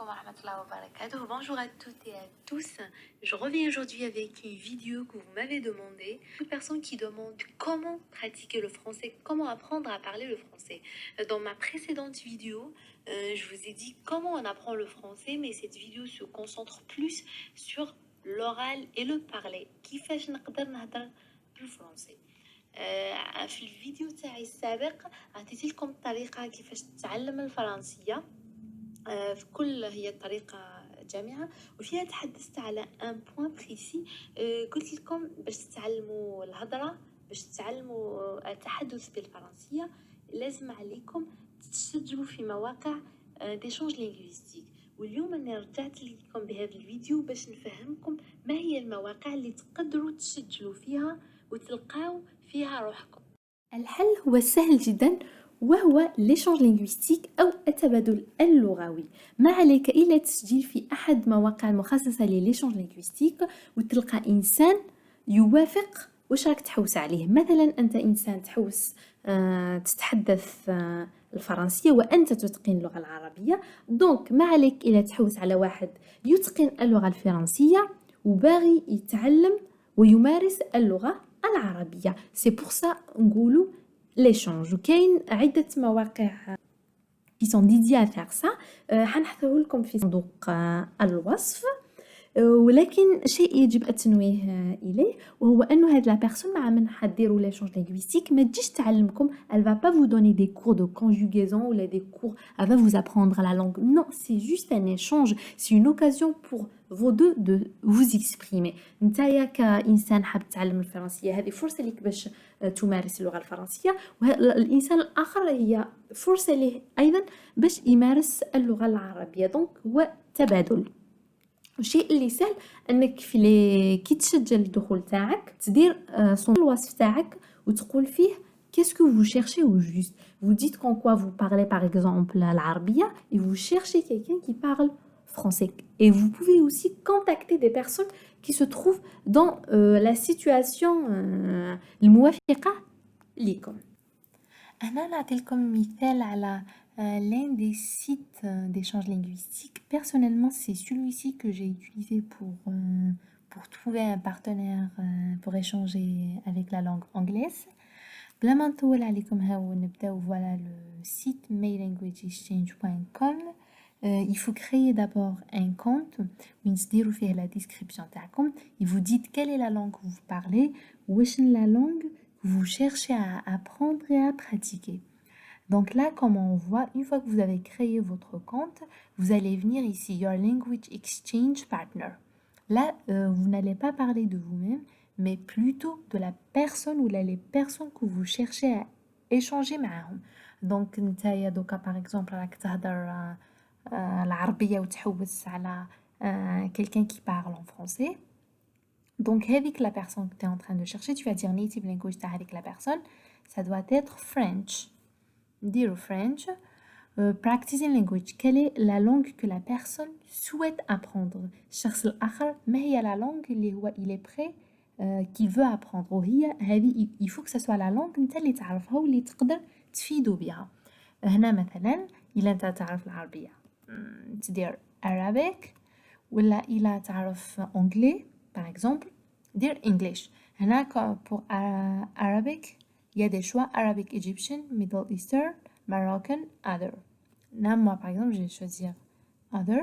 alaikum wa rahmatullahi wa barakatuh. Bonjour à toutes et à tous. Je reviens aujourd'hui avec une vidéo que vous m'avez demandé. Une personne qui demande comment pratiquer le français, comment apprendre à parler le français. Dans ma précédente vidéo, je vous ai dit comment on apprend le français, mais cette vidéo se concentre plus sur l'oral et le parler. كيفاش نقدر نهضر بالفرنسي. في الفيديو تاعي السابق عطيت لكم الطريقة كيفاش تتعلم الفرنسية. في كل هي طريقة جامعة وفيها تحدثت على ان بوين بريسي. قلت لكم باش تتعلموا الهضرة، باش تتعلموا التحدث بالفرنسية لازم عليكم تسجلوا في مواقع ديشونج لينغويستيك. واليوم انا رجعت لكم بهذا الفيديو باش نفهمكم ما هي المواقع اللي تقدروا تسجلوا فيها وتلقاو فيها روحكم. الحل هو سهل جدا وهو ليشونج لينغويستيك أو التبادل اللغوي. ما عليك إلا التسجيل في أحد مواقع المخصصة لليشونج لينغويستيك وتلقى إنسان يوافق واش راك تحوس عليه. مثلا أنت إنسان تحوس تتحدث الفرنسية وأنت تتقن اللغة العربية، دونك ما عليك إلا تحوس على واحد يتقن اللغة الفرنسية وباغي يتعلم ويمارس اللغة العربية. سي بور سا نقولوا ليشونج، وكاين عدة مواقع qui sont dédiées à faire ça. حنحطه لكم في صندوق الوصف. ولكن شيء يجب التنويه إليه وهو أنه هاد لا بيرسون مع من حديروا ليشونج لينغويستيك ما تجيش تعلمكم. elle va pas vous donner des cours de conjugaison ou des cours, elle va vous apprendre la langue. Non, c'est juste un échange, c'est une occasion pour vous deux de vous exprimer. نتايا كإنسان حاب تتعلم الفرنسية هذه فرصة لك باش تمارس اللغة الفرنسية، والإنسان الآخر هي فرصة له أيضا باش يمارس اللغة العربية. دونك هو تبادل. الشيء اللي سهل انك كي تسجل الدخول تاعك تدير صندوق الوصف تاعك وتقول فيه qu'est-ce que vous cherchez au juste. Vous dites qu'en quoi vous parlez par exemple العربية et vous cherchez quelqu'un qui parle français. Et vous pouvez aussi contacter des personnes qui se trouvent dans la situation الموافقة لكم. أنا نعطي لكم مثال على l'un des sites d'échange linguistique. Personnellement, c'est celui-ci que j'ai utilisé pour trouver un partenaire pour échanger avec la langue anglaise. بلا ما نطول عليكم هاو نبداو. Voilà le site mylanguageexchange.com. Il faut créer d'abord un compte وين تديروا فيه la description تاعكم. Et vous dites quelle est la langue que vous parlez, واش la langue que vous cherchez à apprendre et à pratiquer. Donc là, comme on voit, une fois que vous avez créé votre compte, vous allez venir ici, Your Language Exchange Partner. Là, vous n'allez pas parler de vous-même, mais plutôt de la personne ou les personnes que vous cherchez à échanger معهم. Donc, نتايا دوكا par exemple راك تهدر العربية وتحوس على quelqu'un qui parle en français. Donc, avec la personne que tu es en train de chercher, tu vas dire native language avec la personne, ça doit être French. Dire French. Practicing language. Quelle est la langue que la personne souhaite apprendre? الشخص الآخر ما هي la langue اللي هو il est prêt qu'il veut apprendre. وهي هذه il faut que ça soit la langue انت اللي تعرفها واللي تقدر تفيدو بها. هنا مثلا إلا انت تعرف العربية تدير Arabic، ولا إلا تعرف anglais par exemple dire English. هنا pour Arabic il y a des choix Arabic Egyptian, Middle Eastern, Moroccan, other. Là, moi, par exemple, je vais choisir other.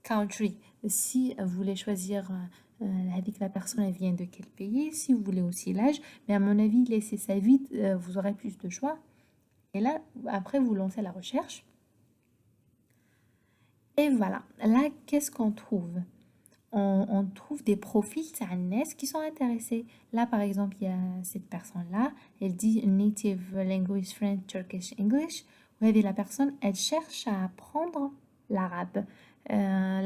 Country, si vous voulez choisir avec la personne, elle vient de quel pays, si vous voulez aussi l'âge. Mais à mon avis, laissez ça vite, vous aurez plus de choix. Et là, après, vous lancez la recherche. Et voilà. Là, qu'est-ce qu'on trouve? On trouve des profils qui sont intéressés. Là, par exemple, il y a cette personne-là, elle dit native language French, Turkish, English. Ouais, la personne, elle cherche à apprendre l'arabe.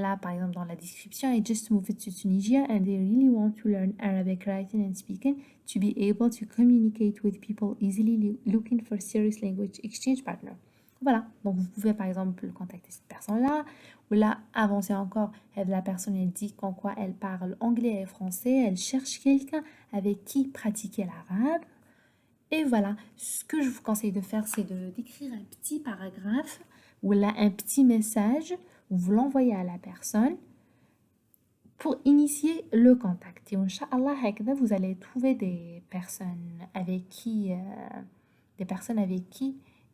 Là, par exemple, dans la description, I just moved to Tunisia and they really want to learn Arabic writing and speaking to be able to communicate with people easily, looking for serious language exchange partner. Voilà, donc vous pouvez par exemple contacter cette personne-là, ou là, avancer encore, la personne elle dit qu'en quoi elle parle anglais et français, elle cherche quelqu'un avec qui pratiquer l'arabe. Et voilà, ce que je vous conseille de faire, c'est d'écrire un petit paragraphe ou là un petit message vous l'envoyez à la personne pour initier le contact. Et Inch'Allah, vous allez trouver des personnes avec qui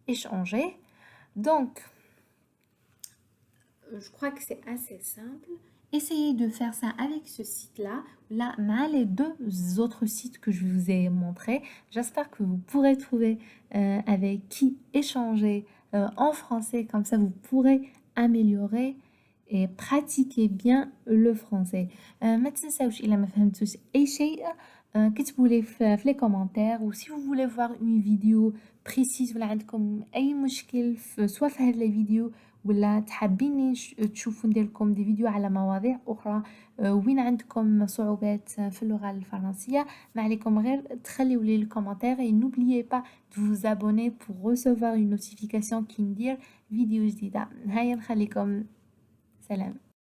échanger. Donc, je crois que c'est assez simple. Essayez de faire ça avec ce site-là, là, les deux autres sites que je vous ai montrés. J'espère que vous pourrez trouver avec qui échanger en français. Comme ça, vous pourrez améliorer et pratiquer bien le français. ما تنساوش إلا ما فهمتوش أي شيء كتبوا لي في les commentaires, ou si vous voulez voir une vidéo précise ولا عندكم أي مشكل سواء في هاد les vidéos ولا تحبين تشوفوا ندير لكم دي فيديو على مواضيع أخرى وين عندكم صعوبات في اللغة الفرنسية، ما عليكم غير تخليوا لي الكومنتير. et n'oubliez pas de vous abonner pour recevoir une notification كي ندير فيديو جديدة. هيا نخليكم سلام.